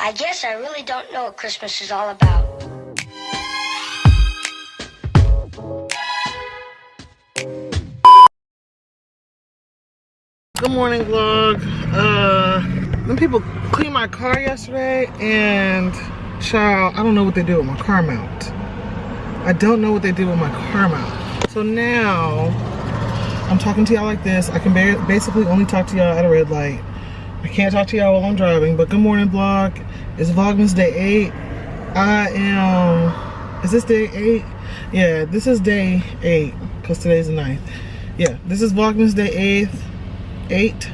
I guess I really don't know what Christmas is all about. Good morning, vlog. Them people cleaned my car yesterday, and child, I don't know what they did with my car mount. I don't know what they did with my car mount. So now I'm talking to y'all like this. I can basically only talk to y'all at a red light. I can't talk to y'all while I'm driving. But good morning, vlog. It's Vlogmas day 8. Is this day 8? Yeah, this is day 8 because today's the 9th. Yeah, this is Vlogmas day 8,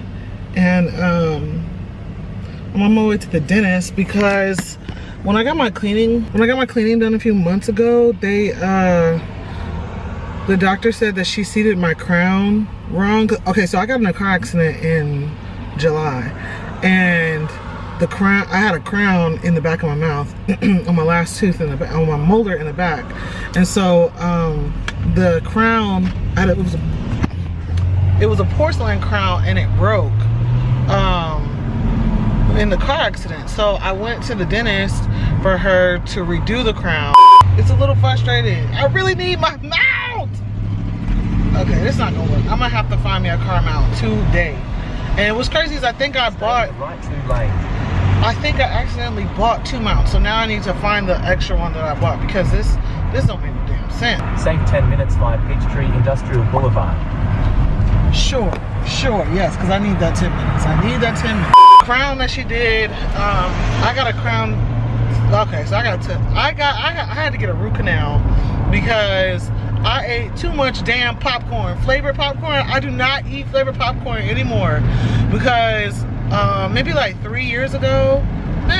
and I'm on my way to the dentist because when I got my cleaning done a few months ago, the doctor said that she seated my crown wrong. Okay, so I got in a car accident in July, and I had a crown in the back of my mouth on my last tooth in the back, on my molar in the back, and so the crown, it was a porcelain crown, and it broke in the car accident. So I went to the dentist for her to redo the crown. It's a little frustrating. I really need my mount. Okay, this is not gonna work. I'm gonna have to find me a car mount today. And what's crazy is I think I accidentally bought 2 mounts. So now I need to find the extra one that I bought, because this don't make no damn sense. Save 10 minutes via Peachtree Industrial Boulevard. Sure, yes, because I need that 10 minutes. I need that 10 minutes. Crown that she did, I got a crown. Okay, so I had to get a root canal because I ate too much damn popcorn, flavored popcorn. I do not eat flavored popcorn anymore because maybe like 3 years ago,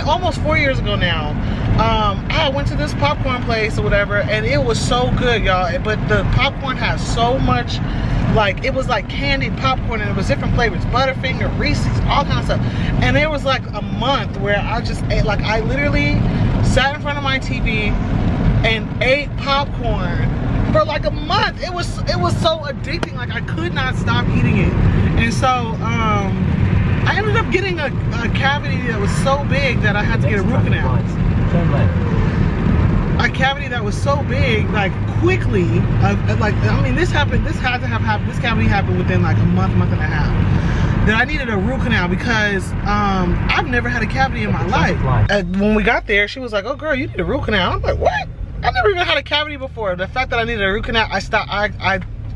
almost 4 years ago now, I went to this popcorn place or whatever, and it was so good, y'all. But the popcorn has so much, like, it was like candied popcorn, and it was different flavors, Butterfinger, Reese's, all kinds of stuff. And there was like a month where I just ate, like, I literally sat in front of my TV and ate popcorn for like a month. It was so addicting. Like, I could not stop eating it. And so I ended up getting a cavity that was so big that I had to get a root canal. A cavity that was so big, like, quickly, like, I mean, this cavity happened within like a month and a half, that I needed a root canal because I've never had a cavity in my life. When we got there, she was like, "Oh girl, you need a root canal." I'm like, "What? I've never even had a cavity before." The fact that I needed a root canal, I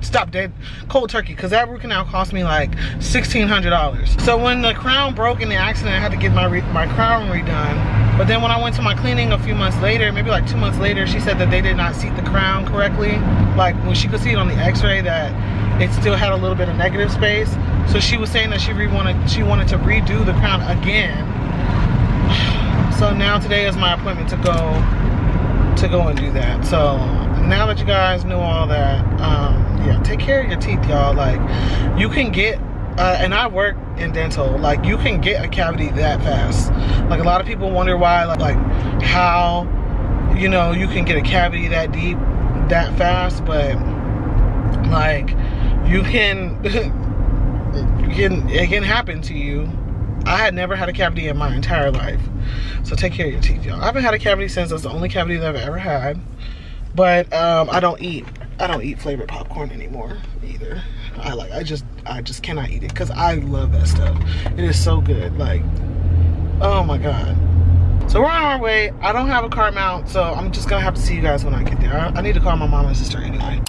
stopped dead cold turkey, because that root canal cost me like $1,600. So when the crown broke in the accident, I had to get my crown redone. But then when I went to my cleaning a few months later, maybe like 2 months later, she said that they did not seat the crown correctly. Like, when she could see it on the x-ray that it still had a little bit of negative space. So she was saying that she wanted to redo the crown again. So now today is my appointment to go and do that. So now that you guys know all that, yeah, take care of your teeth, y'all. Like, you can get and I work in dental, like, you can get a cavity that fast. Like, a lot of people wonder why, like how, you know, you can get a cavity that deep that fast, but like, it can happen to you. I had never had a cavity in my entire life. So take care of your teeth, y'all. I haven't had a cavity since that's the only cavity that I've ever had. But I don't eat flavored popcorn anymore either. I just cannot eat it because I love that stuff. It is so good. Like, oh my god. So we're on our way. I don't have a car mount, so I'm just gonna have to see you guys when I get there. I need to call my mom and sister anyway.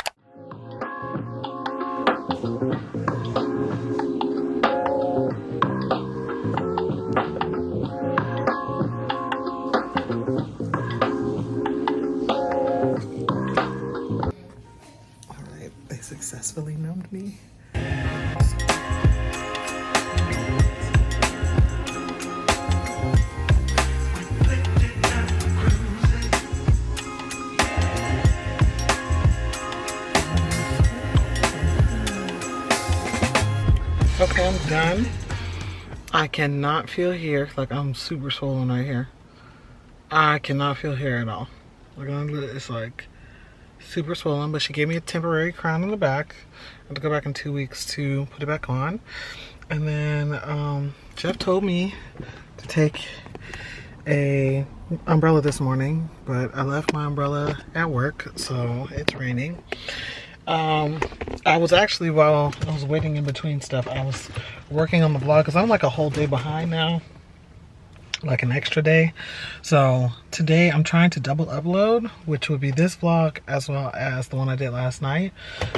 Successfully numbed me. Okay, I'm done. I cannot feel here. Like, I'm super swollen right here. I cannot feel hair at all. Like, it's like super swollen, but she gave me a temporary crown in the back. I have to go back in 2 weeks to put it back on. And then Jeff told me to take a umbrella this morning, but I left my umbrella at work, so it's raining. I was actually, while I was waiting in between stuff, I was working on the vlog because I'm like a whole day behind now, like an extra day. So today I'm trying to double upload, which would be this vlog as well as the one I did last night.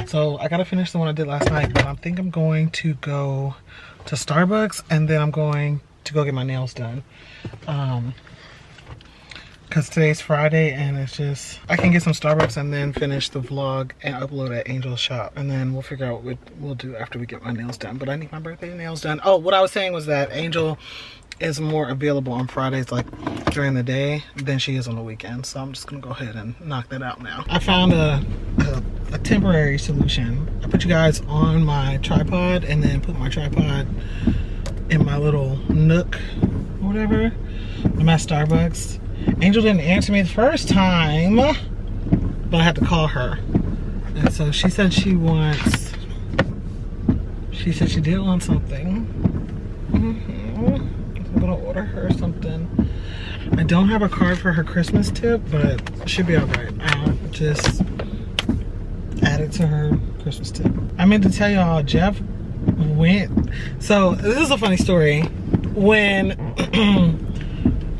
So I gotta finish the one I did last night, but I think I'm going to go to Starbucks and then I'm going to go get my nails done. Because today's Friday and it's just, I can get some Starbucks and then finish the vlog and upload at Angel's shop. And then we'll figure out what we'll do after we get my nails done. But I need my birthday nails done. Oh, what I was saying was that Angel is more available on Fridays, like during the day, than she is on the weekend. So I'm just gonna go ahead and knock that out now. I found a temporary solution. I put you guys on my tripod and then put my tripod in my little nook or whatever. I'm at Starbucks. Angel didn't answer me the first time, but I had to call her. And so she said she wants, she said she did want something. I'm gonna order her something. I don't have a card for her Christmas tip, but it should be all right. I'll just add it to her Christmas tip. I meant to tell y'all, Jeff went, so this is a funny story.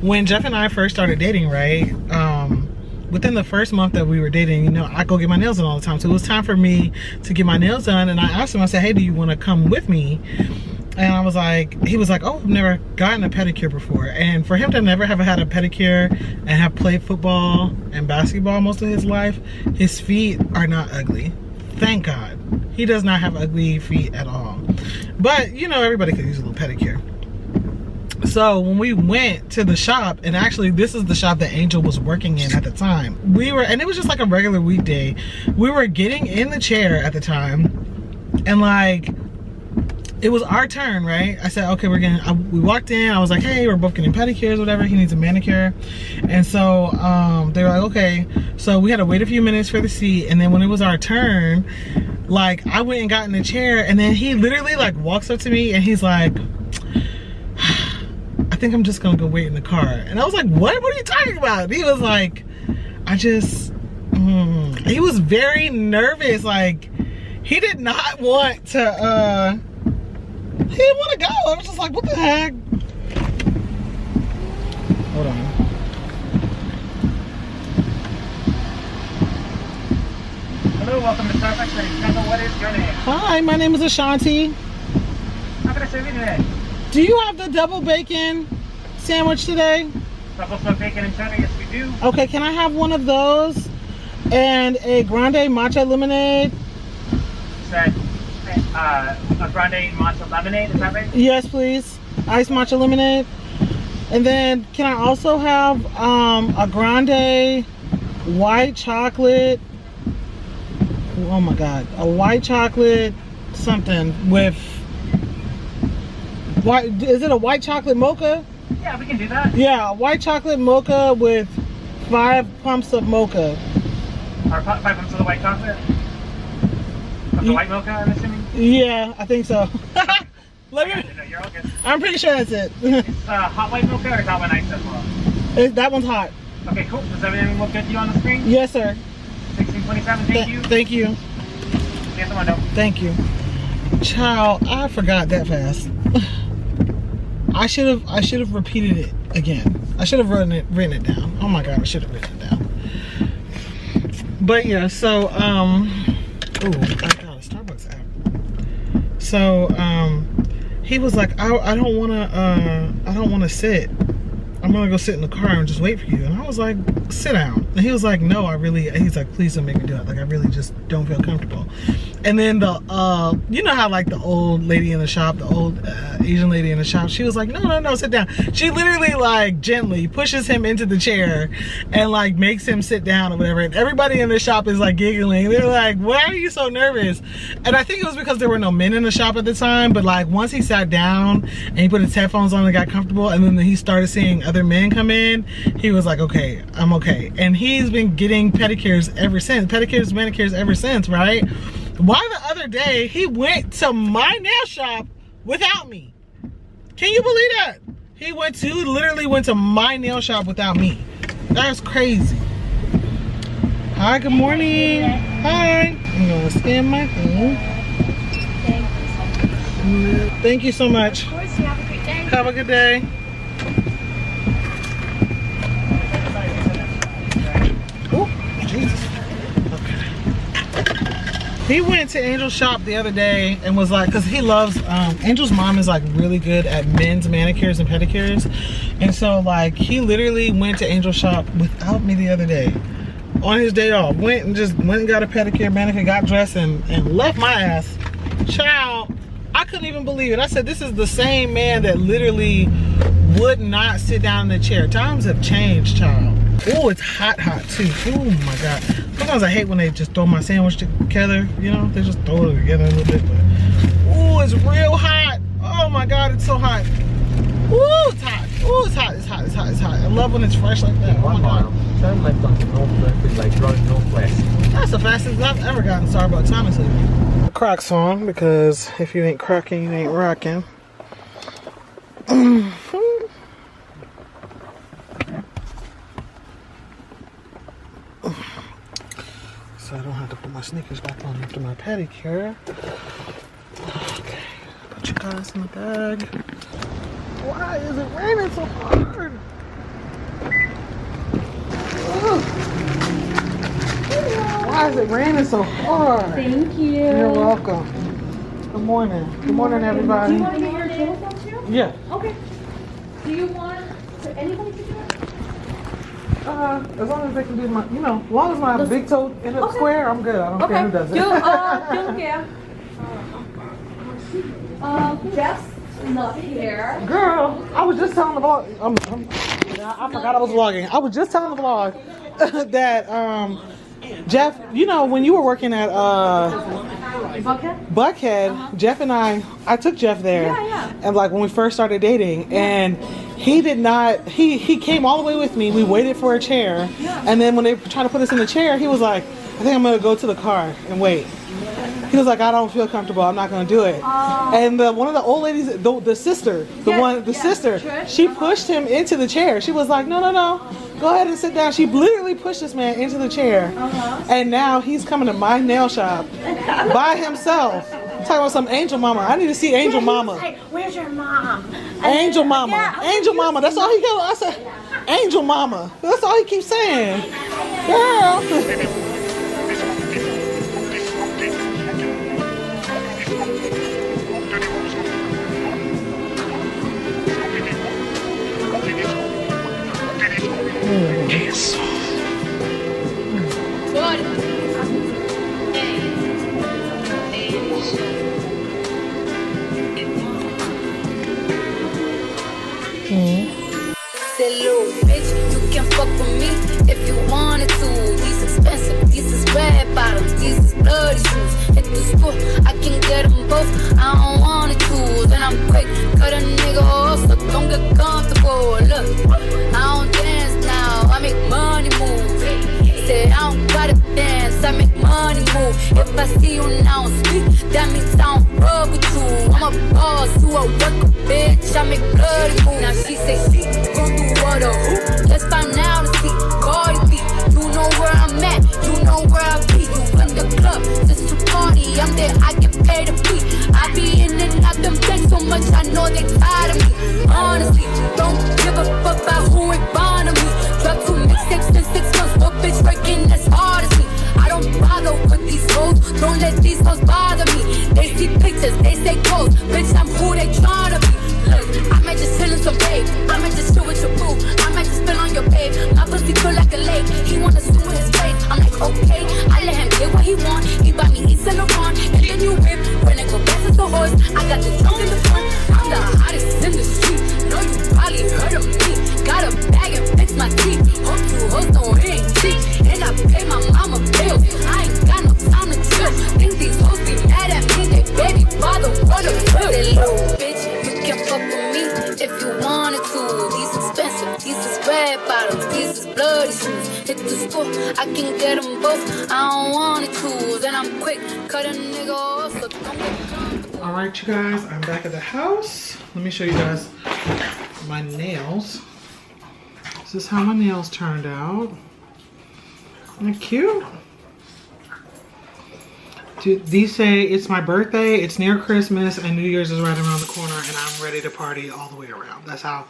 When Jeff and I first started dating, right, within the first month that we were dating, you know, I go get my nails done all the time. So it was time for me to get my nails done. And I asked him, I said, hey, do you want to come with me? And I was like, he was like, oh, I've never gotten a pedicure before. And for him to never have had a pedicure and have played football and basketball most of his life, his feet are not ugly. Thank God. He does not have ugly feet at all. But, you know, everybody could use a little pedicure. So when we went to the shop, and actually this is the shop that Angel was working in at the time, and it was just like a regular weekday, we were getting in the chair at the time, and like, it was our turn, right? I said, okay, we walked in, I was like, hey, we're both getting pedicures, whatever, he needs a manicure. And so they were like, okay. So we had to wait a few minutes for the seat, and then when it was our turn, like, I went and got in the chair, and then he literally like walks up to me and he's like, I think I'm just gonna go wait in the car. And I was like, what are you talking about? And he was like, he was very nervous. Like, he did not want to, he didn't want to go. I was just like, what the heck? Hold on. Hello, welcome to Starbucks. My name is Kendall. What is your name? Hi, my name is Ashanti. How can I serve you today? Do you have the double bacon sandwich today? Double smoked bacon and cheddar, yes we do. Okay, can I have one of those and a grande matcha lemonade? Said a grande matcha lemonade, is that right? Yes, please. Iced matcha lemonade. And then can I also have a grande white chocolate, oh my God, a white chocolate something with, is it a white chocolate mocha? Yeah, we can do that. Yeah, a white chocolate mocha with 5 pumps of mocha. Or 5 pumps of the white chocolate? Of the white mocha, I'm assuming? Yeah, I think so. No, you're all good. I'm pretty sure that's it. It's hot white mocha or hot one ice as well? That one's hot. Okay, cool. Does everything look good to you on the screen? Yes, sir. 1627, thank you. Thank you. Get the window. Thank you. Child, I forgot that fast. I should have repeated it again. I should have written it down. Oh my God, I should have written it down. But yeah, so oh, I got a Starbucks app. So he was like, I don't wanna sit. I'm gonna go sit in the car and just wait for you. And I was like, sit down. And he was like, no, he's like, please don't make me do it. Like, I really just don't feel comfortable. And then you know how like the old lady in the shop, the old Asian lady in the shop, she was like, no, sit down. She literally like gently pushes him into the chair and like makes him sit down or whatever. And everybody in the shop is like giggling. They're like, why are you so nervous? And I think it was because there were no men in the shop at the time. But like once he sat down and he put his headphones on and got comfortable, and then he started seeing other men come in, he was like, okay, I'm okay. And he's been getting pedicures ever since, manicures ever since, right? Why the other day he went to my nail shop without me? Can you believe that? He literally went to my nail shop without me. That's crazy. Hi, good morning. Hi. I'm gonna scan my thing. Thank you so much. Of course, you have a great day. Have a good day. Oh, Jesus. He went to Angel's shop the other day and was like, because he loves, Angel's mom is like really good at men's manicures and pedicures. And so like, he literally went to Angel's shop without me the other day. On his day off, went and got a pedicure, manicure, got dressed and left my ass. Child, I couldn't even believe it. I said, this is the same man that literally would not sit down in the chair. Times have changed, child. Oh, it's hot too. Oh my God. Sometimes I hate when they just throw my sandwich together, you know? They just throw it together a little bit, but oh, it's real hot. Oh my God, it's so hot. Oh, it's hot. Oh, it's hot, it's hot, it's hot, it's hot. I love when it's fresh like that. Oh my God. Turn left onto Northwest, like going northwest. That's the fastest I've ever gotten Starbucks, honestly. Crocs on, because if you ain't crocking, you ain't rocking. So I don't have to put my sneakers back on after my pedicure. Okay, put you guys in the bag. Why is it raining so hard? Why is it raining so hard? Thank you. You're welcome. Good morning. Good morning, everybody. Do you want to get your table done too? Yeah. Okay. Do you want anybody to do it? As long as they can do my, you know, as long as my big toe end up square, I'm good. I don't care who does it. Don't care. Jeff's not here. Girl, I was just telling the vlog. I forgot I was vlogging. I was just telling the vlog that Jeff, you know, when you were working at Buckhead, Jeff and I took Jeff there. Yeah. And like when we first started dating, and he did not, he came all the way with me. We waited for a chair. And then when they tried to put us in the chair, he was like, I think I'm gonna go to the car and wait. He was like, I don't feel comfortable. I'm not gonna do it. And one of the old ladies, the sister, sister, she pushed him into the chair. She was like, no. Go ahead and sit down. She literally pushed this man into the chair. And now he's coming to my nail shop by himself. Talking about some Angel Mama. I need to see Angel Mama. Like, where's your mom? Angel Mama. Angel Mama. That's all he kept. I said, Angel Mama. That's all he keeps saying. Girl. Yes. Say, little bitch, you can fuck with me if you wanted to. These expensive, these is red bottoms, these is bloody shoes. Hit the school, I can get them both. I don't wanna choose, and I'm quick, cut a nigga off, so don't get comfortable. Look, I don't dance now, I make money move. Say I don't gotta dance, I make money move. If I see you now speak, that means I don't rub with you. I'm a boss, you a worker, bitch, I make bloody move. Now she say she gon' do what a hoop. Let's find out and see Cardi B. You know where I'm at, you know where I be. You in the club, just to party, I'm there, I get paid to be. I be in and out them things so much, I know they tired of me. Honestly, don't give a fuck about who ain't bond of me. Drop 2 mixtapes in 6 months, no bitch working as hard as me. I don't bother with these hoes, don't let these hoes bother me. They see pictures, they say goals, bitch, I'm who they tryna be. Look, I might just chill in some babe, I might just chill with your boo, I might just spill on your babe. My pussy feel like a lake, he wanna swim with his face. I'm like, okay, I let him get what he want. He buy me East and Laurent, and then you whip, when I go back to the horse. I got the trunk in the front, I'm the hottest in the street. Know you probably heard of me, got a bag and fix my teeth. Hope you hoes don't ain't cheap, and I pay my mama bills. I ain't got no time to chill, think these hoes be mad at me, they baby father wanna kill. That little bitch, you can fuck with me if you wanted to. These expensive, these is red bottoms, these is bloody shoes. Hit the store, I can get them both. I don't wanna choose, and I'm quick, cut a nigga off, so don't get comfortable. All right, you guys, I'm back at the house. Let me show you guys my nails. This is how my nails turned out. Isn't that cute? These say it's my birthday, it's near Christmas, and New Year's is right around the corner, and I'm ready to party all the way around. That's how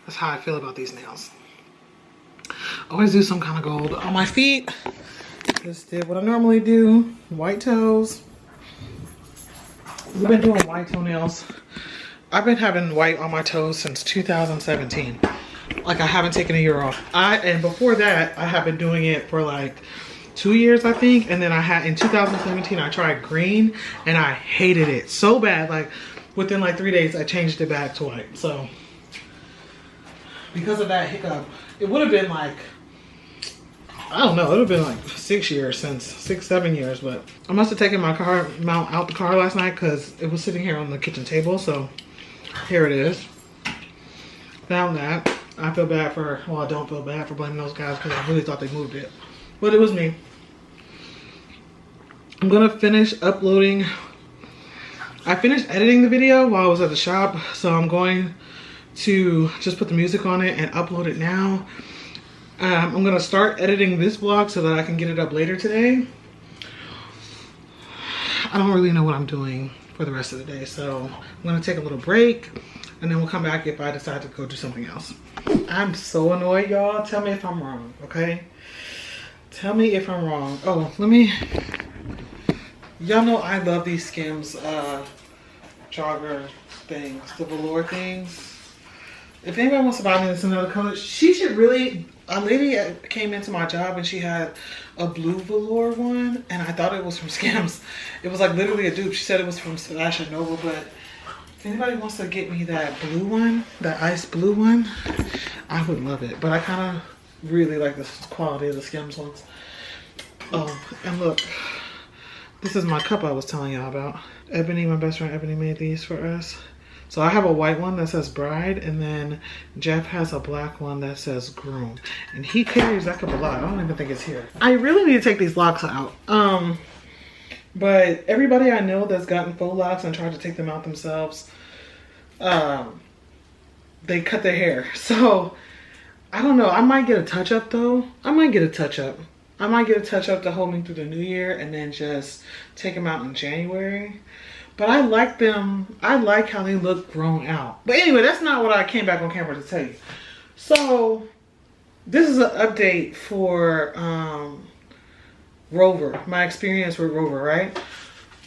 I feel about these nails. Always do some kind of gold on my feet. Just did what I normally do. White toes. We've been doing white toenails. I've been having white on my toes since 2017. Like, I haven't taken a year off. And before that, I have been doing it for like 2 years, I think. And then in 2017, I tried green and I hated it so bad. Like, within like 3 days, I changed it back to white. So, because of that hiccup, it would have been like, I don't know, it would have been like 6 years since, 7 years. But I must have taken my car mount out the car last night because it was sitting here on the kitchen table. So, here it is. Found that. I feel bad for, well, I don't feel bad for blaming those guys because I really thought they moved it. But it was me. I'm gonna finish uploading. I finished editing the video while I was at the shop. So I'm going to just put the music on it and upload it now. I'm gonna start editing this vlog so that I can get it up later today. I don't really know what I'm doing for the rest of the day. So I'm gonna take a little break and then we'll come back if I decide to go do something else. I'm so annoyed, y'all. Tell me if I'm wrong, okay? Tell me if I'm wrong. Oh, let me... Y'all know I love these Skims jogger things, the velour things. If anybody wants to buy me this in another color, she should really... A lady came into my job and she had a blue velour one, and I thought it was from Skims. It was like literally a dupe. She said it was from Fashion Nova, but if anybody wants to get me that blue one, that ice blue one, I would love it. But I kind of really like the quality of the Skims ones. Oh, and look, this is my cup I was telling y'all about. Ebony, my best friend Ebony, made these for us. So I have a white one that says bride, and then Jeff has a black one that says groom. And he carries that cup a lot. I don't even think it's here. I really need to take these locks out. But everybody I know that's gotten faux locks and tried to take them out themselves, they cut their hair. So I don't know. I might get a touch up though. I might get a touch up to hold me through the new year and then just take them out in January. But I like them. I like how they look grown out. But anyway, that's not what I came back on camera to tell you. So this is an update for Rover, my experience with Rover, right?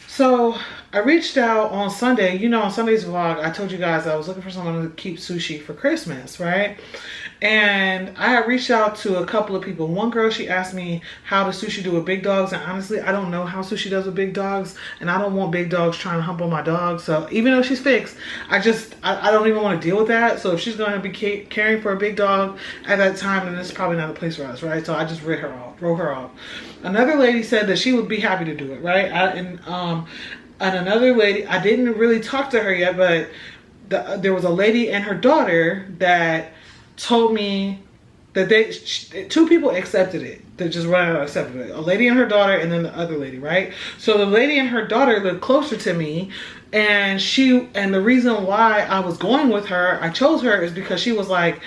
So I reached out on Sunday. You know, on Sunday's vlog, I told you guys I was looking for someone to keep sushi for Christmas, right? And I had reached out to a couple of people. One girl, she asked me how does sushi do with big dogs, and honestly, I don't know how sushi does with big dogs, and I don't want big dogs trying to hump on my dog. So even though she's fixed, I don't even want to deal with that. So if she's going to be caring for a big dog at that time, then it's probably not a place for us, right? So I just wrote her off. Another lady said that she would be happy to do it, right? And another lady, I didn't really talk to her yet, but there was a lady and her daughter that told me that two people accepted it. They just ran out and accepted it. A lady and her daughter, and then the other lady, right? So the lady and her daughter lived closer to me, and the reason why I was going with her, I chose her, is because she was like,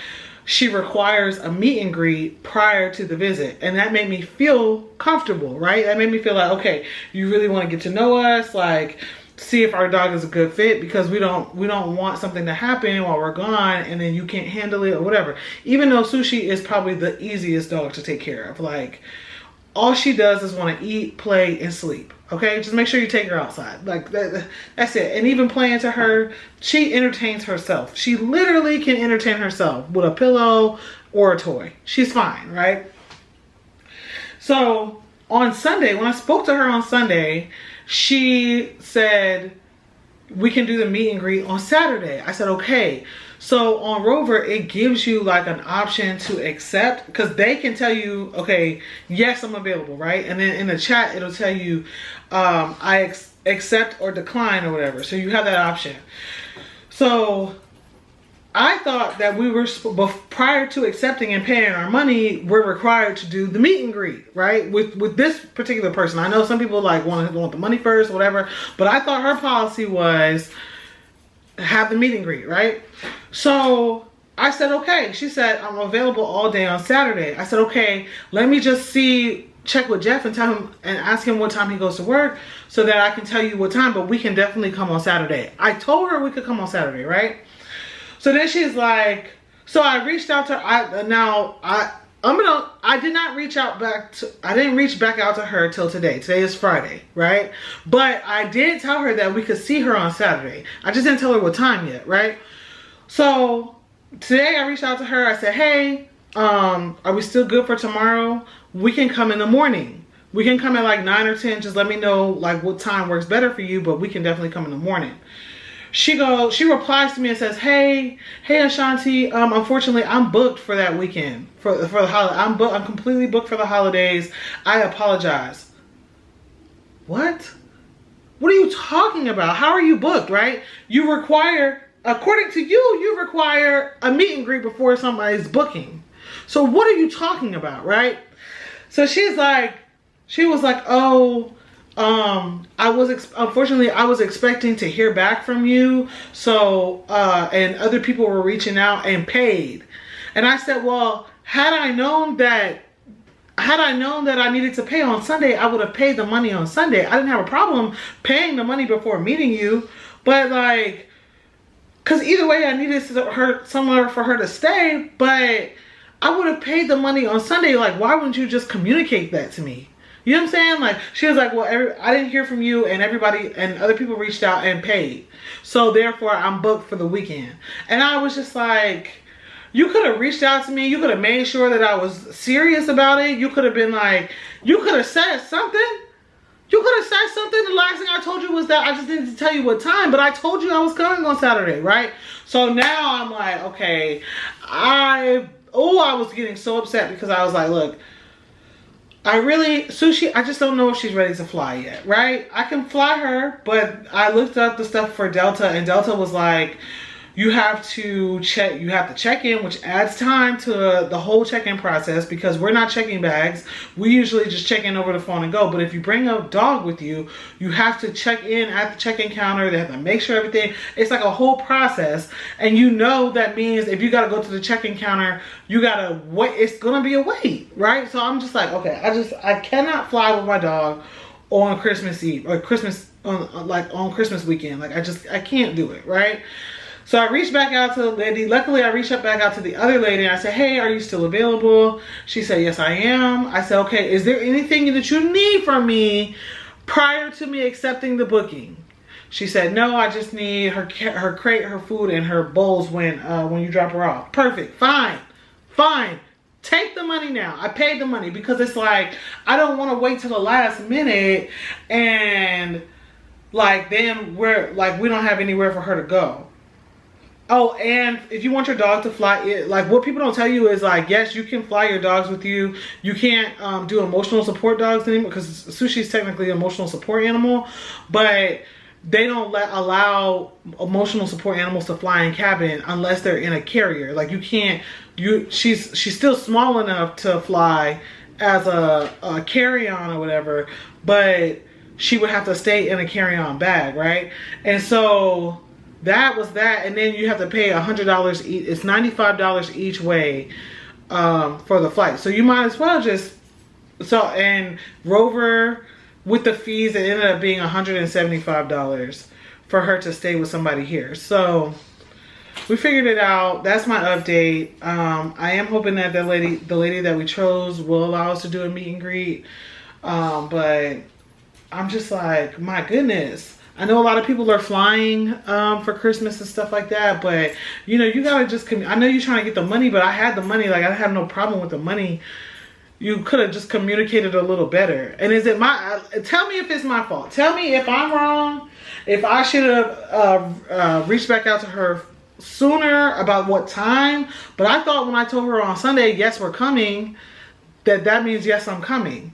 she requires a meet and greet prior to the visit, and that made me feel comfortable, right? That made me feel like, okay, you really want to get to know us, like see if our dog is a good fit, because we don't want something to happen while we're gone and then you can't handle it or whatever. Even though Sushi is probably the easiest dog to take care of. Like, all she does is want to eat, play, and sleep. Okay, just make sure you take her outside. Like that's it. And even playing to her, she entertains herself. She literally can entertain herself with a pillow or a toy. She's fine, right? So on Sunday, when I spoke to her on Sunday, she said we can do the meet and greet on Saturday. I said okay. So on Rover, it gives you like an option to accept, because they can tell you, okay, yes, I'm available, right? And then in the chat, it'll tell you I accept or decline or whatever. So you have that option. So I thought that we were, prior to accepting and paying our money, we're required to do the meet and greet, right? With this particular person. I know some people like want the money first or whatever, but I thought her policy was have the meet and greet, right? So I said, okay. She said, I'm available all day on Saturday. I said, okay, let me just check with Jeff and tell him and ask him what time he goes to work so that I can tell you what time, but we can definitely come on Saturday. I told her we could come on Saturday, right? So then she's like, so I reached out to her. I didn't reach back out to her till today. Today is Friday, right? But I did tell her that we could see her on Saturday. I just didn't tell her what time yet, right? So today I reached out to her. I said, hey, are we still good for tomorrow? We can come in the morning. We can come at like 9 or 10. Just let me know like what time works better for you, but we can definitely come in the morning. She replies to me and says, hey Ashanti, unfortunately I'm booked for that weekend for the holiday. I'm completely booked for the holidays. I apologize. What are you talking about? How are you booked, right? You require, according to you require a meet and greet before somebody's booking. So what are you talking about, right? So she was like, oh, unfortunately I was expecting to hear back from you. So, and other people were reaching out and paid. And I said, well, had I known that I needed to pay on Sunday, I would have paid the money on Sunday. I didn't have a problem paying the money before meeting you, but like, cause either way I needed somewhere for her to stay, but I would have paid the money on Sunday. Like, why wouldn't you just communicate that to me? You know what I'm saying? Like, she was like, well, I didn't hear from you, and everybody and other people reached out and paid. So therefore, I'm booked for the weekend. And I was just like, you could have reached out to me. You could have made sure that I was serious about it. You could have been like, you could have said something. You could have said something. The last thing I told you was that I just needed to tell you what time, but I told you I was coming on Saturday, right? So now I'm like, okay, I was getting so upset because I was like, look, Sushi, I just don't know if she's ready to fly yet, right? I can fly her, but I looked up the stuff for Delta, and Delta was like, you have to check in, which adds time to the whole check-in process because we're not checking bags. We usually just check in over the phone and go. But if you bring a dog with you, you have to check in at the check-in counter. They have to make sure everything. It's like a whole process. And you know that means if you got to go to the check-in counter, you got to wait. It's going to be a wait, right? So I'm just like, okay, I cannot fly with my dog on Christmas Eve or on Christmas weekend. Like I can't do it, right? So I reached back out to the lady. Luckily, I reached back out to the other lady and I said, hey, are you still available? She said, yes, I am. I said, okay, is there anything that you need from me prior to me accepting the booking? She said, no, I just need her crate, her food, and her bowls when you drop her off. Perfect. Fine. Take the money now. I paid the money because it's like, I don't want to wait till the last minute and like then we don't have anywhere for her to go. Oh, and if you want your dog to fly, like what people don't tell you is like, yes, you can fly your dogs with you. You can't do emotional support dogs anymore because Sushi's technically an emotional support animal, but they don't allow emotional support animals to fly in cabin unless they're in a carrier. Like you can't, she's still small enough to fly as a carry-on or whatever, but she would have to stay in a carry-on bag, right? And so that was that, and then you have to pay $100 each. It's $95 each way for the flight. So you might as well just and Rover with the fees, it ended up being $175 for her to stay with somebody here. So we figured it out. That's my update. I am hoping that the lady that we chose will allow us to do a meet and greet. But I'm just like, my goodness. I know a lot of people are flying for Christmas and stuff like that, but you know, you gotta just, I know you're trying to get the money, but I had the money, like I have no problem with the money. You could have just communicated a little better. And is it tell me if it's my fault. Tell me if I'm wrong, if I should have reached back out to her sooner about what time. But I thought when I told her on Sunday, yes, we're coming, that means yes, I'm coming.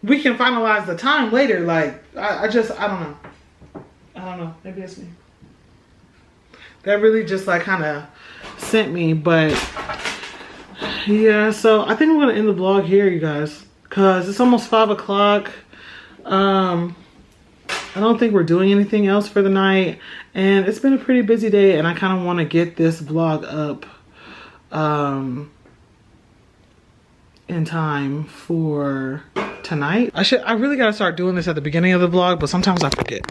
We can finalize the time later. Like, I don't know. I don't know. Maybe it's me. That really just like kind of sent me. But yeah, so I think I'm going to end the vlog here, you guys. Because it's almost 5 o'clock. I don't think we're doing anything else for the night. And it's been a pretty busy day. And I kind of want to get this vlog up in time for tonight. I really gotta start doing this at the beginning of the vlog, but sometimes I forget.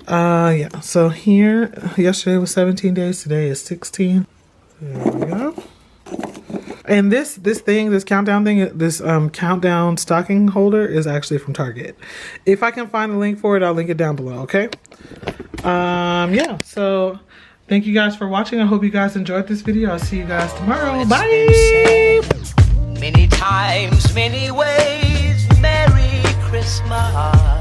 Yeah, so here, yesterday was 17 days, today is 16. There we go. And this countdown thing, this countdown stocking holder is actually from Target. If I can find a link for it, I'll link it down below, okay? Yeah, so thank you guys for watching. I hope you guys enjoyed this video. I'll see you guys tomorrow. Bye! Many times, many ways, Merry Christmas.